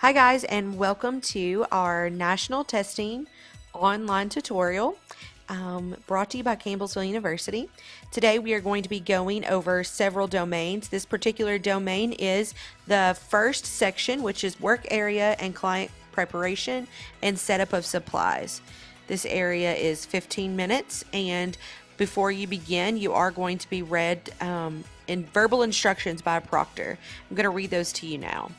Hi guys, and welcome to our national testing online tutorial brought to you by Campbellsville University. Today we are going to be going over several domains. This particular domain is the first section, which is work area and client preparation and setup of supplies. This area is 15 minutes, and before you begin, you are going to be read in verbal instructions by a proctor. I'm going to read those to you now.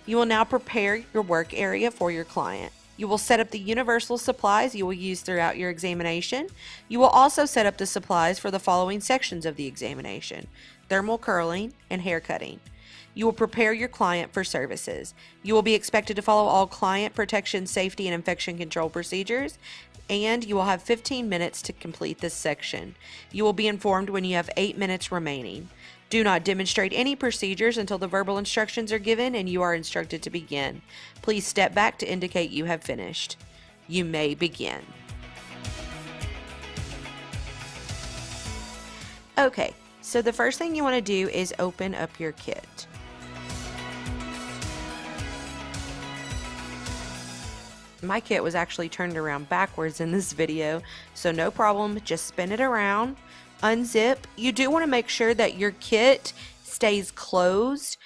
You will now prepare your work area for your client. You will set up the universal supplies you will use throughout your examination. You will also set up the supplies for the following sections of the examination: thermal curling and hair cutting. You will prepare your client for services. You will be expected to follow all client protection, safety, and infection control procedures, and you will have 15 minutes to complete this section. You will be informed when you have 8 minutes remaining. Do not demonstrate any procedures until the verbal instructions are given and you are instructed to begin. Please step back to indicate you have finished. You may begin. Okay, so the first thing you want to do is open up your kit. My kit was actually turned around backwards in this video, so no problem, just spin it around. Unzip. You do want to make sure that your kit stays closed.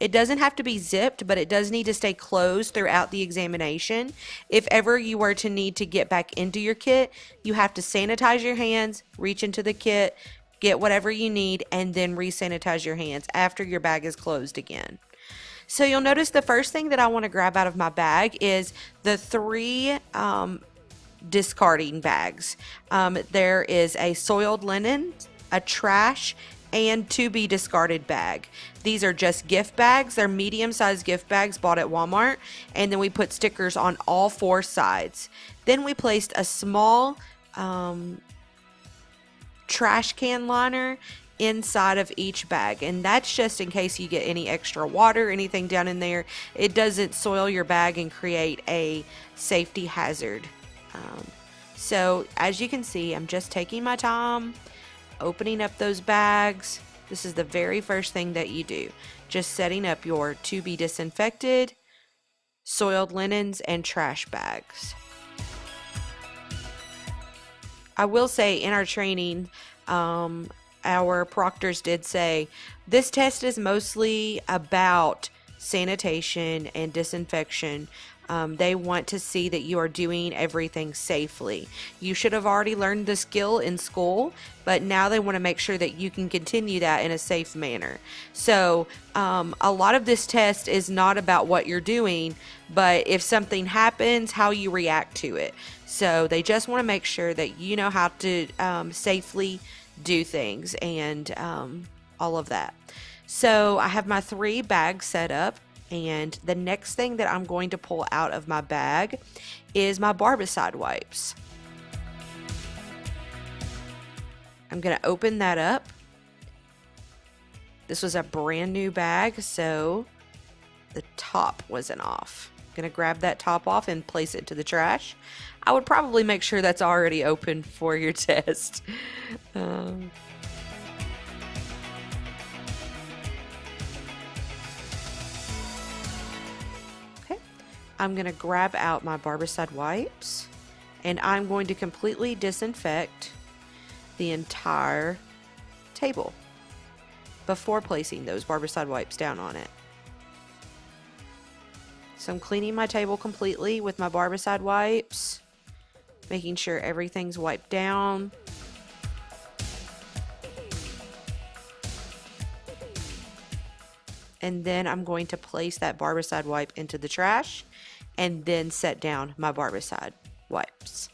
It doesn't have to be zipped, but it does need to stay closed throughout the examination. If ever you were to need to get back into your kit, you have to sanitize your hands, reach into the kit, get whatever you need, and then re-sanitize your hands after your bag is closed again. So you'll notice the first thing that I want to grab out of my bag is the three discarding bags. There is a soiled linen, a trash, and to be discarded bag. These are just gift bags. They're medium-sized gift bags bought at Walmart, and then we put stickers on all four sides. Then we placed a small trash can liner inside of each bag, and that's just in case you get any extra water, anything down in there. It doesn't soil your bag and create a safety hazard. So as you can see, I'm just taking my time opening up those bags. This is the very first thing that you do, just setting up your to be disinfected, soiled linens, and trash bags. I will say in our training, our proctors did say this test is mostly about sanitation and disinfection. They want to see that you are doing everything safely. You should have already learned the skill in school, but now they want to make sure that you can continue that in a safe manner. So a lot of this test is not about what you're doing, but if something happens, how you react to it. So they just want to make sure that you know how to safely do things and all of that. So I have my three bags set up, and the next thing that I'm going to pull out of my bag is my Barbicide wipes. I'm going to open that up. This was a brand new bag, so the top wasn't off. I'm going to grab that top off and place it into the trash. I would probably make sure that's already open for your test. I'm going to grab out my Barbicide wipes, and I'm going to completely disinfect the entire table before placing those Barbicide wipes down on it. So I'm cleaning my table completely with my Barbicide wipes, making sure everything's wiped down. And then I'm going to place that Barbicide wipe into the trash and then set down my Barbicide wipes.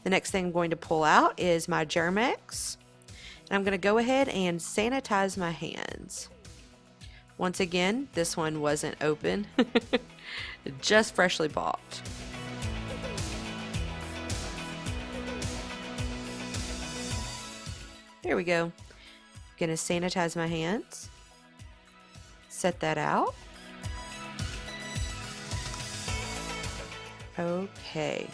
The next thing I'm going to pull out is my Germ-X, and I'm going to go ahead and sanitize my hands. Once again, this one wasn't open, just freshly bought. There we go. Gonna sanitize my hands. Set that out. Okay.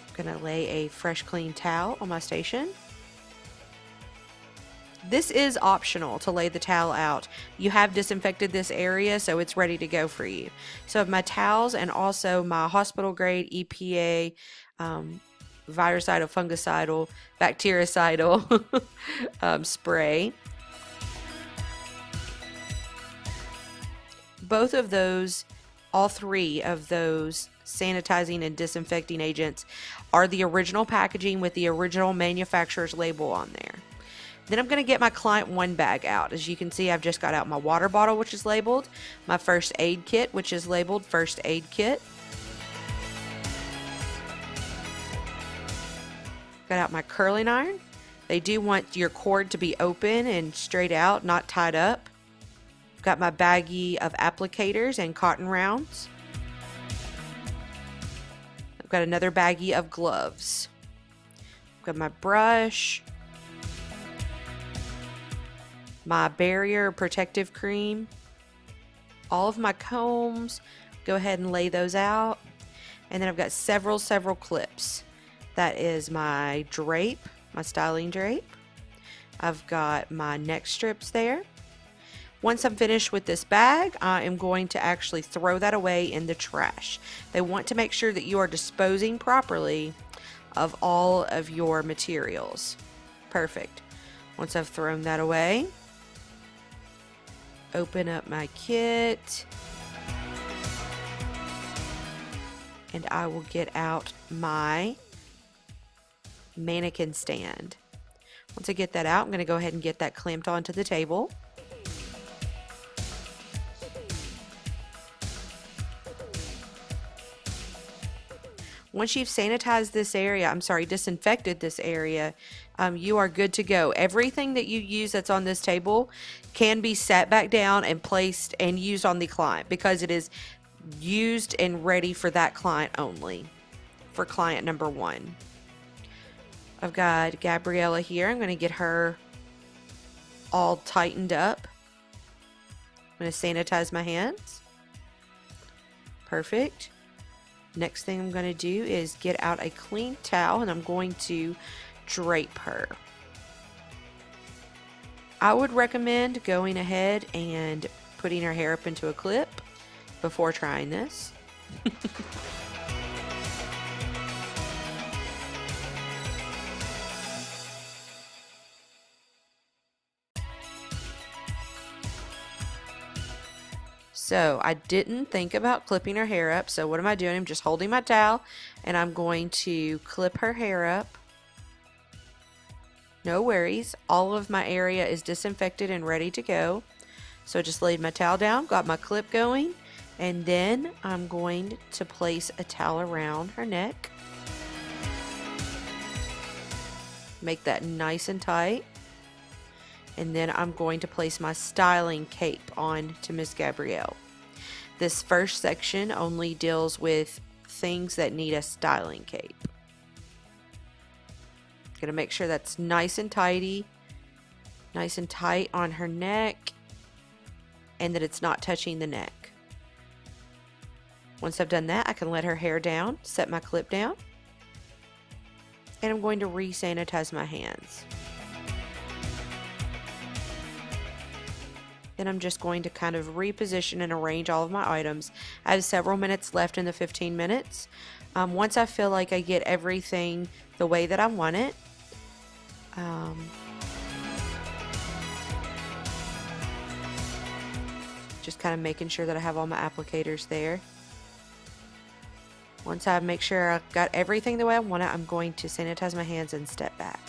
I'm gonna lay a fresh clean towel on my station. This is optional to lay the towel out. You have disinfected this area, so it's ready to go for you. So I have my towels and also my hospital grade EPA virucidal, fungicidal, bactericidal spray. Both of those, all three of those sanitizing and disinfecting agents are the original packaging with the original manufacturer's label on there. Then I'm going to get my Client One bag out. As you can see, I've just got out my water bottle, which is labeled, my first aid kit, which is labeled first aid kit. Got out my curling iron. They do want your cord to be open and straight out, not tied up. Got my baggie of applicators and cotton rounds. I've got another baggie of gloves. I've got my brush, my barrier protective cream, all of my combs. Go ahead and lay those out. And then I've got several clips. That is my drape, my styling drape. I've got my neck strips there. Once I'm finished with this bag, I am going to actually throw that away in the trash. They want to make sure that you are disposing properly of all of your materials. Perfect. Once I've thrown that away, open up my kit, and I will get out my mannequin stand. Once I get that out, I'm going to go ahead and get that clamped onto the table. Once you've sanitized this area, disinfected this area, you are good to go. Everything that you use that's on this table can be sat back down and placed and used on the client because it is used and ready for that client only, for client number one. I've got Gabriella here. I'm going to get her all tightened up. I'm going to sanitize my hands. Perfect. Next thing I'm going to do is get out a clean towel and I'm going to drape her. I would recommend going ahead and putting her hair up into a clip before trying this. So I didn't think about clipping her hair up. So what am I doing? I'm just holding my towel and I'm going to clip her hair up. No worries. All of my area is disinfected and ready to go. So I just laid my towel down, got my clip going, and then I'm going to place a towel around her neck. Make that nice and tight. And then I'm going to place my styling cape on to Miss Gabrielle. This first section only deals with things that need a styling cape. Gonna make sure that's nice and tidy, nice and tight on her neck, and that it's not touching the neck. Once I've done that, I can let her hair down, set my clip down, and I'm going to re-sanitize my hands. Then I'm just going to kind of reposition and arrange all of my items. I have several minutes left in the 15 minutes. Once I feel like I get everything the way that I want it, just kind of making sure that I have all my applicators there. Once I make sure I've got everything the way I want it, I'm going to sanitize my hands and step back.